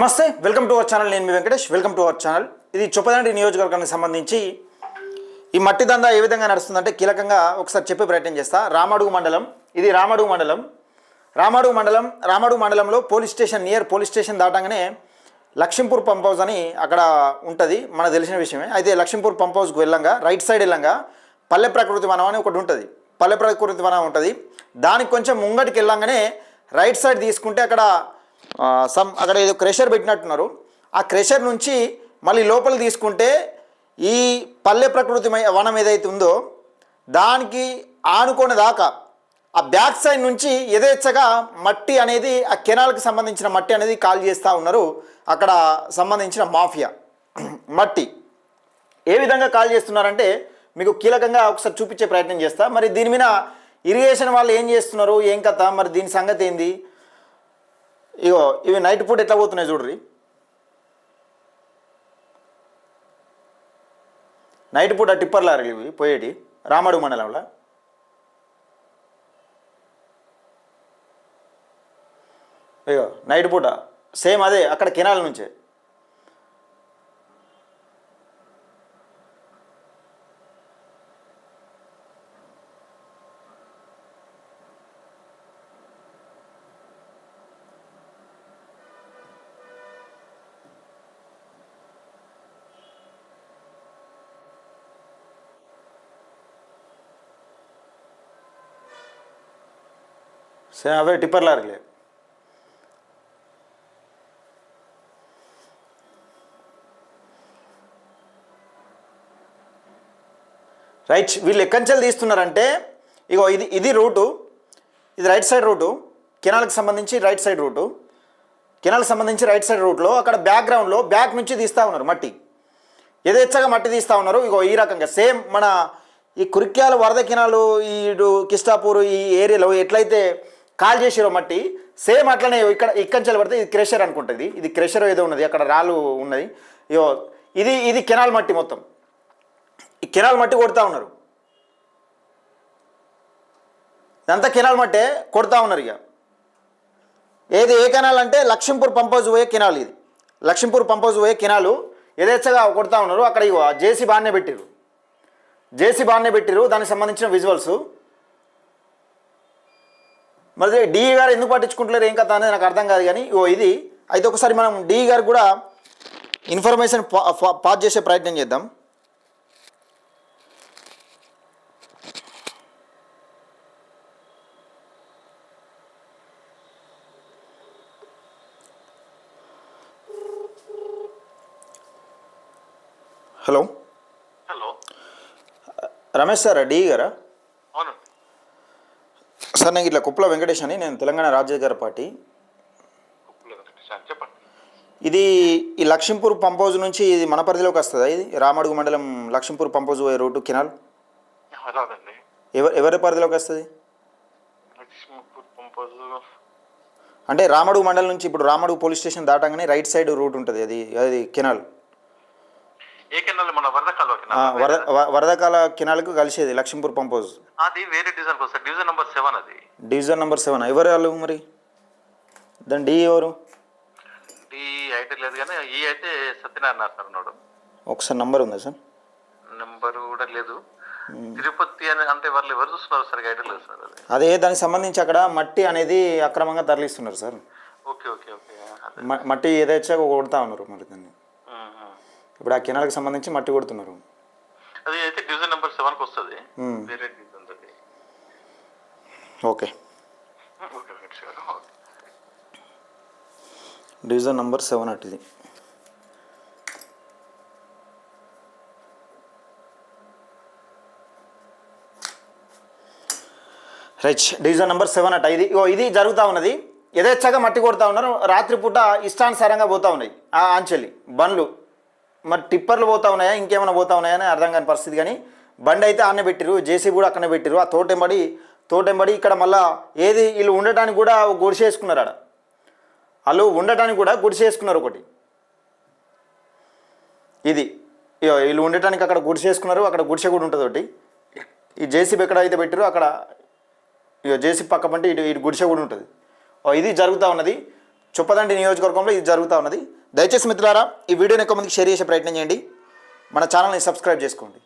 నమస్తే, welcome to our channel. నేను మీ Venkatesh. Welcome to our channel. ఇది చొప్పదండి నియోజకవర్గానికి సంబంధించి ఈ మట్టి దందా ఏ విధంగా నడుస్తుందంటే కీలకంగా ఒకసారి చెప్పే ప్రయత్నం చేస్తా. రామడుగు మండలం, ఇది రామడుగు మండలంలో police station, near police station దాటంగానే లక్ష్మీపూర్ పంప్ హౌస్ అని అక్కడ ఉంటుంది, మనకు తెలిసిన విషయమే. అయితే లక్ష్మీపూర్ పంప్ హౌస్కి వెళ్ళంగా రైట్ సైడ్ వెళ్ళంగా పల్లె ప్రకృతి వనం అని ఒకటి ఉంటుంది. పల్లె ప్రకృతి వనం ఉంటుంది. దానికి కొంచెం ముంగటికి వెళ్ళంగానే రైట్ సైడ్ తీసుకుంటే అక్కడ ఏదో క్రెషర్ పెట్టినట్టున్నారు. ఆ క్రెషర్ నుంచి మళ్ళీ లోపల తీసుకుంటే ఈ పల్లె ప్రకృతి వనం ఏదైతే ఉందో దానికి ఆనుకునే దాకా ఆ బ్యాక్ సైడ్ నుంచి యథేచ్ఛగా మట్టి అనేది, ఆ కెనాల్కి సంబంధించిన మట్టి అనేది కాల్ చేస్తూ ఉన్నారు. అక్కడ సంబంధించిన మాఫియా మట్టి ఏ విధంగా కాల్ చేస్తున్నారంటే మీకు కీలకంగా ఒకసారి చూపించే ప్రయత్నం చేస్తా. మరి దీని మీద ఇరిగేషన్ వాళ్ళు ఏం చేస్తున్నారు, ఏం కథ, మరి దీని సంగతి ఏంది? ఇగో ఇవి నైట్ పూట ఎట్లా పోతున్నాయి చూడ్రి. నైట్ పూట టిప్పర్ లారీలు ఇవి పోయేటి రామడుగు మండలంలో. ఇగో నైట్ పూట సేమ్ అదే అక్కడ కెనాల్ నుంచే. సేమ్ అవే టిప్పర్ లారీలే. రైట్, వీళ్ళు ఎక్కంచెలు తీస్తున్నారంటే ఇగో ఇది రూటు, ఇది రైట్ సైడ్ రూటు, కెనాల్కి సంబంధించి రైట్ సైడ్ రూటు. కెనాల్కి సంబంధించి రైట్ సైడ్ రూట్లో అక్కడ బ్యాక్గ్రౌండ్లో బ్యాక్ నుంచి తీస్తూ ఉన్నారు మట్టి, యథేచ్ఛగా మట్టి తీస్తూ ఉన్నారు. ఇగో ఈ రకంగా సేమ్ మన ఈ కురిక్యాల వరద కెనాలు, ఈ కిష్టాపూర్ ఈ ఏరియాలో ఎట్లయితే కాల్ చేసిరో మట్టి, సేమ్ అట్లనే ఇక్కంచెలు పడితే ఇది క్రెషర్ అనుకుంటుంది. ఇది క్రెషర్ ఏదో ఉన్నది, అక్కడ రాళ్ళు ఉన్నది. ఇగో ఇది కెనాల్ మట్టి, మొత్తం ఈ కెనాల్ మట్టి కొడతా ఉన్నారు. ఇదంతా కెనాల్ మట్టే కొడతా ఉన్నారు. ఇక ఏది ఏ కెనాల్ అంటే లక్ష్మీపూర్ పంప్ హౌస్ పోయే కెనాల్. ఇది లక్ష్మీపూర్ పంప్ హౌస్ పోయే కెనాలు యథేచ్ఛగా కొడతా ఉన్నారు. అక్కడ ఇగో జేసీ బాగానే పెట్టిరు, దానికి సంబంధించిన విజువల్స్. మరి డిఈ గారు ఎందుకు పట్టించుకుంటలేరు, ఏం కథ అనేది నాకు అర్థం కాదు. కానీ ఇది అయితే ఒకసారి మనం డిఈ గారు కూడా ఇన్ఫర్మేషన్ పాస్ చేసే ప్రయత్నం చేద్దాం. హలో రమేష్ సార్, డిఈ గారా? సార్, నాకు ఇట్లా కుప్పల వెంకటేష్ అని, నేను తెలంగాణ రాజ్యాధికార పార్టీ. ఇది ఈ లక్ష్మీపూర్ పంప్ హౌస్ నుంచి ఇది మన పరిధిలోకి వస్తుందా? ఇది రామడుగు మండలం లక్ష్మీపూర్ పంప్ హౌస్ పోయే రూటు కెనాల్ ఎవరి పరిధిలోకి వస్తుంది? అంటే రామడుగు మండలం నుంచి ఇప్పుడు రామడుగు పోలీస్ స్టేషన్ దాటంగానే రైట్ సైడ్ రూట్ ఉంటుంది, అది కెనాల్. ఏ కెనాల్? మన వరదకాల కెనాల్కు కలిసేది లక్ష్మీపూర్ పంప్ హౌస్. అది వేరే డివిజన్కి వస్తుంది, డివిజన్ నెంబర్ 7. అది డివిజన్ నెంబర్ 7. ఎవరు వాళ్ళు మరి? దాని డి ఎవరు? డి అయితే లేదు కానీ ఈ అయితే సత్యనారాయణ సార్ ఉన్నాడు. ఒకసారి నంబర్ ఉందా సార్? నెంబర్ కూడా లేదు. తిరుపతి అని అంటే వాళ్ళు ఎవరు చూస్తున్నారు సార్? ఐడియా లేదు సార్. అదే దానికి సంబంధించి అక్కడ మట్టి అనేది అక్రమంగా తరలిస్తున్నారు సార్. Okay okay okay. మట్టి ఏదైతే కొడతా ఉన్నారు మరి దాన్ని. ఇప్పుడు ఆ కెనాల్కి సంబంధించి మట్టి కొడుతున్నారు. అది అయితే డివిజన్ నెంబర్ 7కి వస్తుంది. వేరే డివిజన్ అది. ఓకే, డివిజన్ నెంబర్ 7 అటుది. రైట్, డివిజన్ నెంబర్ 7 అట. ఇది జరుగుతూ ఉన్నది. యథేచ్ఛగా మట్టి కొడుతూ ఉన్నారు. రాత్రిపూట ఇష్టానుసారంగా పోతూ ఉన్నాయి ఆ ఆంచెలి బండ్లు. మరి టిప్పర్లు పోతూ ఉన్నాయా, ఇంకేమైనా పోతూ ఉన్నాయని అర్థం కాని పరిస్థితి. కానీ బండి అయితే ఆనే పెట్టిరు, జేసీ కూడా అక్కడనే పెట్టిరు. ఆ తోటెంబడి ఇక్కడ మళ్ళీ ఏది వీళ్ళు ఉండటానికి కూడా గుడిసె వేసుకున్నారు. ఆడ వాళ్ళు ఉండటానికి కూడా గుడిసె వేసుకున్నారు ఒకటి. ఇది వీళ్ళు ఉండటానికి అక్కడ గుడిసె వేసుకున్నారు, అక్కడ గుడిసె కూడా ఉంటుంది ఒకటి. ఈ జేసీబీ ఎక్కడ అయితే పెట్టిరు అక్కడ జేసీబీ పక్క పంటే ఇటు గుడిసె కూడా ఉంటుంది. ఇది జరుగుతూ ఉన్నది. చొప్పదండి నియోజకవర్గంలో ఇది జరుగుతూ ఉన్నది. దయచేసి మిత్రులారా ఈ వీడియోని ఎక్కువ మందికి షేర్ చేసే ప్రయత్నం చేయండి. మన ఛానల్ని సబ్స్క్రైబ్ చేసుకోండి.